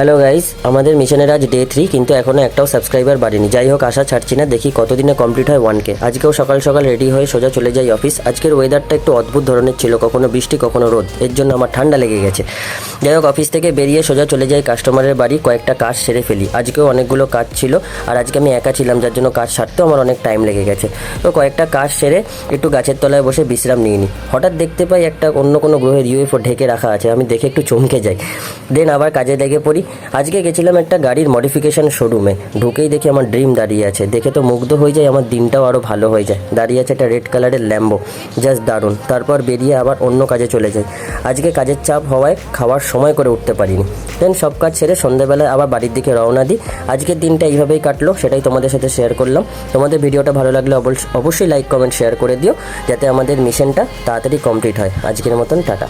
Hello guys, আমাদের মিশনের আজ ডে 3, কিন্তু এখনও একটাও সাবস্ক্রাইবার বাড়েনি। যাই হোক, আশা ছাড়ছি না, দেখি কতদিনে কমপ্লিট হয় 1K। আজকেও সকাল সকাল রেডি হয়ে সোজা চলে যাই অফিস। আজকের ওয়েদারটা একটু অদ্ভুত ধরনের ছিল, কখনো বৃষ্টি কখনো রোদ, এর জন্য আমার ঠান্ডা লেগে গেছে। যাই হোক, অফিস থেকে বেরিয়ে সোজা চলে যাই কাস্টমারের বাড়ি, কয়েকটা কাজ সেরে ফেলি। আজকেও অনেকগুলো কাজ ছিল, আর আজকে আমি একা ছিলাম, যার জন্য কাজ সারতেও আমার অনেক টাইম লেগে গেছে। তো কয়েকটা কাজ সেরে একটু গাছের তলায় বসে বিশ্রাম নিয়ে নিই। হঠাৎ দেখতে পাই একটা অন্য কোনো গ্রহের ইউএফও ঢেকে রাখা আছে। আমি দেখে একটু চমকে যাই, দেন আবার কাজে লেগে পড়ি। আজকে গেছিলাম একটা গাড়ির মডিফিকেশন শোরুমে, ঢুকেই দেখি আমার ড্রিম দাঁড়িয়ে আছে। দেখে তো মুগ্ধ হয়ে যায়, আমার দিনটাও আরও ভালো হয়ে যায়। দাঁড়িয়ে আছে একটা রেড কালারের ল্যাম্বো, জাস্ট দারুণ। তারপর বেরিয়ে আবার অন্য কাজে চলে যাই। আজকে কাজের চাপ হওয়ায় খাওয়ার সময় করে উঠতে পারিনি। দেন সব কাজ ছেড়ে সন্ধ্যাবেলায় আবার বাড়ির দিকে রওনা দিই। আজকের দিনটা এইভাবেই কাটলো, সেটাই তোমাদের সাথে শেয়ার করলাম। তোমাদের ভিডিওটা ভালো লাগলে অবশ্যই লাইক কমেন্ট শেয়ার করে দিও, যাতে আমাদের মিশনটা তাড়াতাড়ি কমপ্লিট হয়। আজকের মতন টাটা।